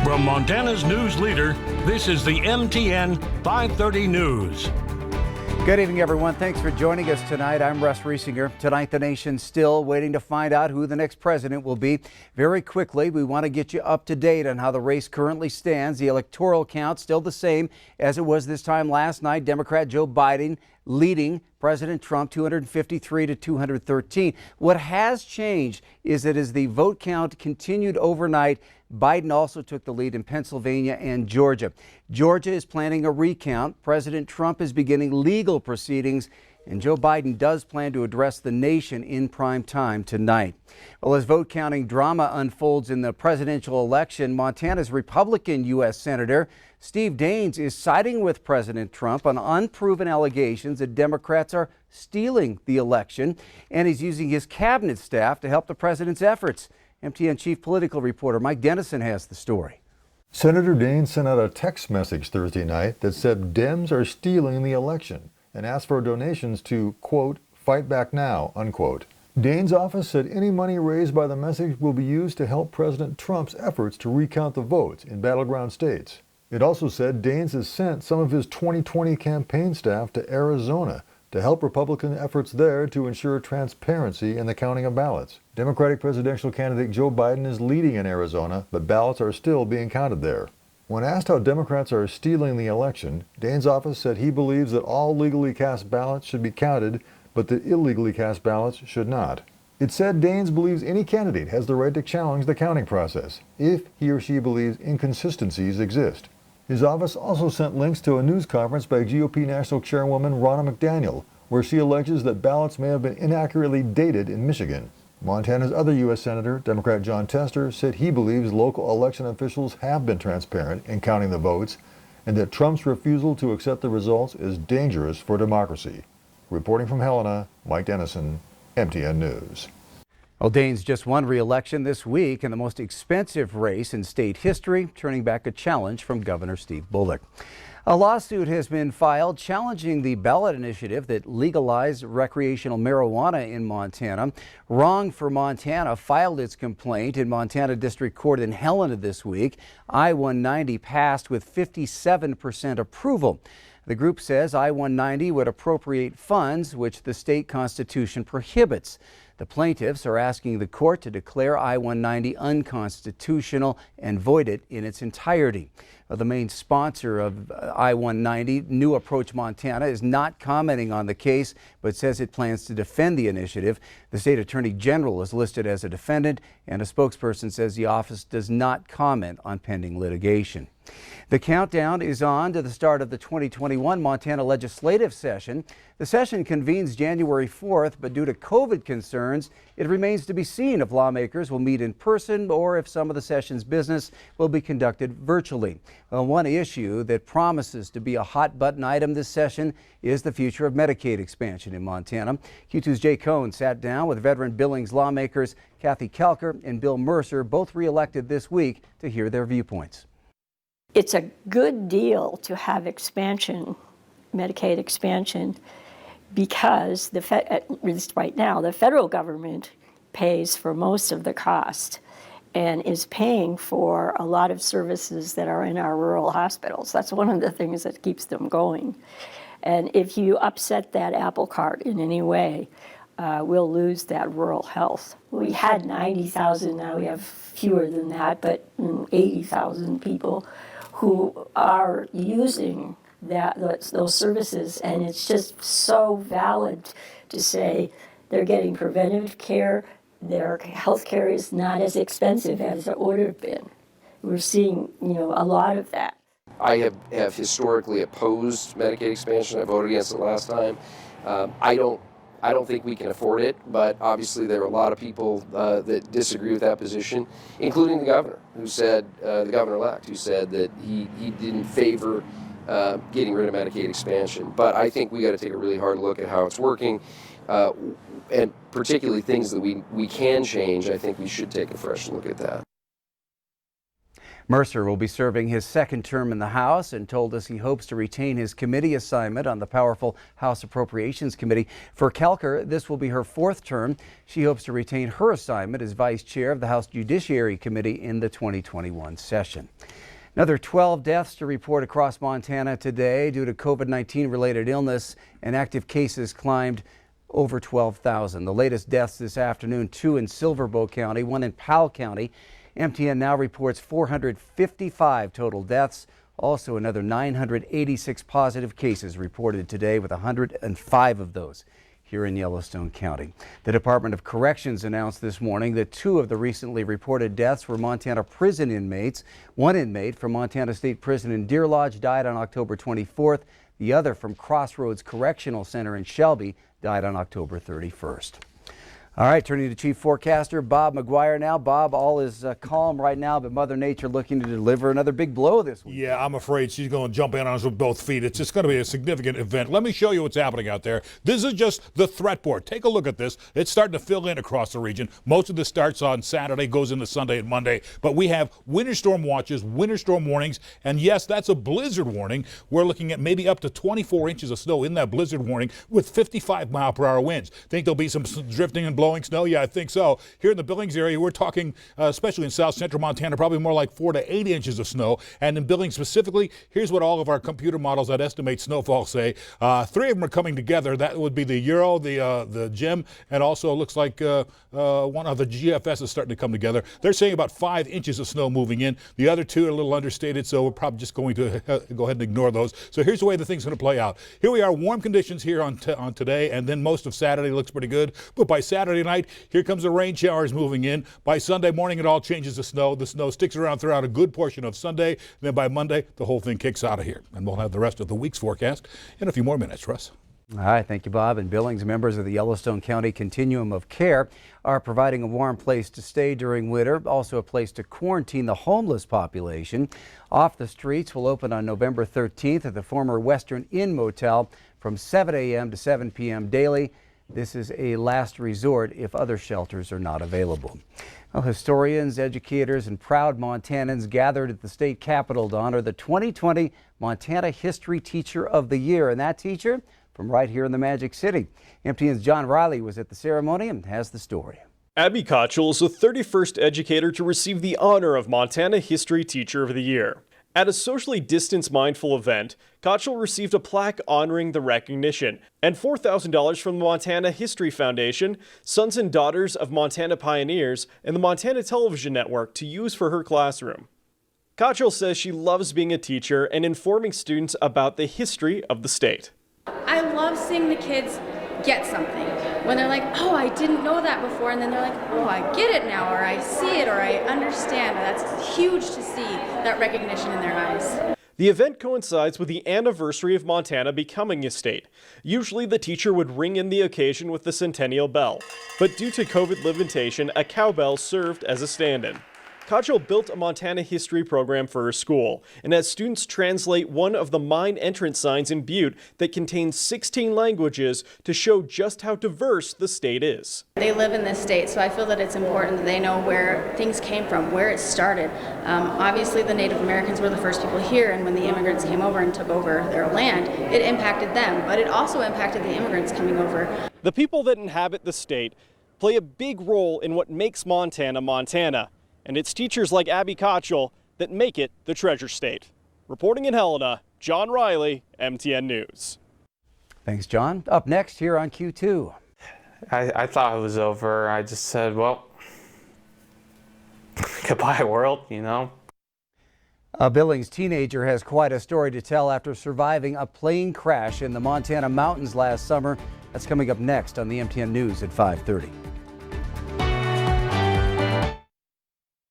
From Montana's news leader, this is the MTN 530 News. Good evening, everyone. Thanks for joining us tonight. I'm Russ Riesinger. Tonight, the nation's still waiting to find out who the next president will be. Very quickly, we want to get you up to date on how the race currently stands. The electoral count still the same as it was this time last night. Democrat Joe Biden leading President Trump 253 to 213. What has changed is that as the vote count continued overnight, Biden also took the lead in Pennsylvania and Georgia. Georgia is planning a recount. President Trump is beginning legal proceedings, and Joe Biden does plan to address the nation in prime time tonight. Well, as vote counting drama unfolds in the presidential election, Montana's Republican U.S. Senator Steve Daines is siding with President Trump on unproven allegations that Democrats are stealing the election, and he's using his cabinet staff to help the president's efforts. MTN chief political reporter Mike Dennison has the story. Senator Daines sent out a text message Thursday night that said Dems are stealing the election and asked for donations to, quote, fight back now, unquote. Daines' office said any money raised by the message will be used to help President Trump's efforts to recount the votes in battleground states. It also said Daines has sent some of his 2020 campaign staff to Arizona to help Republican efforts there to ensure transparency in the counting of ballots. Democratic presidential candidate Joe Biden is leading in Arizona, but ballots are still being counted there. When asked how Democrats are stealing the election, Daines' office said he believes that all legally cast ballots should be counted, but that illegally cast ballots should not. It said Daines believes any candidate has the right to challenge the counting process if he or she believes inconsistencies exist. His office also sent links to a news conference by GOP National Chairwoman Ronna McDaniel, where she alleges that ballots may have been inaccurately dated in Michigan. Montana's other U.S. Senator, Democrat Jon Tester, said he believes local election officials have been transparent in counting the votes and that Trump's refusal to accept the results is dangerous for democracy. Reporting from Helena, Mike Dennison, MTN News. Well, Daines just won re-election this week in the most expensive race in state history, turning back a challenge from Governor Steve Bullock. A lawsuit has been filed challenging the ballot initiative that legalized recreational marijuana in Montana. Wrong for Montana filed its complaint in Montana District Court in Helena this week. I-190 passed with 57% approval. The group says I-190 would appropriate funds which the state constitution prohibits. The plaintiffs are asking the court to declare I-190 unconstitutional and void it in its entirety. The main sponsor of I-190, New Approach Montana, is not commenting on the case, but says it plans to defend the initiative. The state attorney general is listed as a defendant, and a spokesperson says the office does not comment on pending litigation. The countdown is on to the start of the 2021 Montana legislative session. The session convenes January 4th, but due to COVID concerns, it remains to be seen if lawmakers will meet in person or if some of the session's business will be conducted virtually. Well, one issue that promises to be a hot-button item this session is the future of Medicaid expansion in Montana. Q2's Jay Cohn sat down with veteran Billings lawmakers Kathy Kelker and Bill Mercer, both re-elected this week, to hear their viewpoints. It's a good deal to have expansion, Medicaid expansion, because at least right now, the federal government pays for most of the cost and is paying for a lot of services that are in our rural hospitals. That's one of the things that keeps them going. And if you upset that apple cart in any way, we'll lose that rural health. We had 90,000, now we have fewer than that, but 80,000 people who are using those services, and it's just so valid to say they're getting preventative care, their health care is not as expensive as it would have been. We're seeing, a lot of that. I have historically opposed Medicaid expansion. I voted against it last time. I don't think we can afford it, but obviously there are a lot of people that disagree with that position, including the governor, who said, the governor-elect, who said that he didn't favor getting rid of Medicaid expansion. But I think we got to take a really hard look at how it's working, and particularly things that we can change. I think we should take a fresh look at that. Mercer will be serving his second term in the House and told us he hopes to retain his committee assignment on the powerful House Appropriations Committee. For Kelker, this will be her fourth term. She hopes to retain her assignment as vice chair of the House Judiciary Committee in the 2021 session. Another 12 deaths to report across Montana today due to COVID-19 related illness, and active cases climbed over 12,000. The latest deaths this afternoon, 2 in Silverbow County, 1 in Powell County. MTN now reports 455 total deaths. Also another 986 positive cases reported today, with 105 of those here in Yellowstone County. The Department of Corrections announced this morning that 2 of the recently reported deaths were Montana prison inmates. 1 inmate from Montana State Prison in Deer Lodge died on October 24th. The other from Crossroads Correctional Center in Shelby died on October 31st. All right, turning to Chief Forecaster Bob McGuire now. Bob, all is calm right now, but Mother Nature looking to deliver another big blow this week. Yeah, I'm afraid she's going to jump in on us with both feet. It's just going to be a significant event. Let me show you what's happening out there. This is just the threat board. Take a look at this. It's starting to fill in across the region. Most of this starts on Saturday, goes into Sunday and Monday. But we have winter storm watches, winter storm warnings, and yes, that's a blizzard warning. We're looking at maybe up to 24 inches of snow in that blizzard warning with 55-mile-per-hour winds. Think there'll be some drifting and blowing snow? Yeah, I think so. Here in the Billings area, we're talking, especially in south central Montana, probably more like 4 to 8 inches of snow. And in Billings specifically, here's what all of our computer models that estimate snowfall say. 3 of them are coming together. That would be the Euro, the GEM, and also looks like one of the GFS is starting to come together. They're saying about 5 inches of snow moving in. The other 2 are a little understated, so we're probably just going to go ahead and ignore those. So here's the way the thing's going to play out. Here we are, warm conditions here on today, and then most of Saturday looks pretty good. But by Saturday night, here comes the rain showers moving in. By Sunday morning, it all changes to snow. The snow sticks around throughout a good portion of Sunday. Then by Monday, the whole thing kicks out of here. And we'll have the rest of the week's forecast in a few more minutes. Russ? All right, thank you, Bob. And Billings, members of the Yellowstone County Continuum of Care are providing a warm place to stay during winter, also a place to quarantine the homeless population. Off the Streets will open on November 13th at the former Western Inn Motel from 7 a.m. to 7 p.m. daily. This is a last resort if other shelters are not available. Well, historians, educators, and proud Montanans gathered at the state capitol to honor the 2020 Montana History Teacher of the Year. And that teacher from right here in the Magic City. MTN's John Riley was at the ceremony and has the story. Abby Kochel is the 31st educator to receive the honor of Montana History Teacher of the Year. At a socially distance-mindful event, Kochel received a plaque honoring the recognition and $4,000 from the Montana History Foundation, Sons and Daughters of Montana Pioneers, and the Montana Television Network to use for her classroom. Kochel says she loves being a teacher and informing students about the history of the state. I love seeing the kids get something. When they're like, oh, I didn't know that before, and then they're like, oh, I get it now, or I see it, or I understand. That's huge to see that recognition in their eyes. The event coincides with the anniversary of Montana becoming a state. Usually the teacher would ring in the occasion with the centennial bell, but due to COVID limitation, a cowbell served as a stand-in. Kochel built a Montana history program for her school and has students translate one of the mine entrance signs in Butte that contains 16 languages to show just how diverse the state is. They live in this state, so I feel that it's important that they know where things came from, where it started. Obviously, the Native Americans were the first people here, and when the immigrants came over and took over their land, it impacted them, but it also impacted the immigrants coming over. The people that inhabit the state play a big role in what makes Montana, Montana. And it's teachers like Abby Kochel that make it the Treasure State. Reporting in Helena, John Riley, MTN News. Thanks, John. Up next here on Q2. I thought it was over. I just said, well, goodbye world, you know. A Billings teenager has quite a story to tell after surviving a plane crash in the Montana mountains last summer. That's coming up next on the MTN News at 5:30.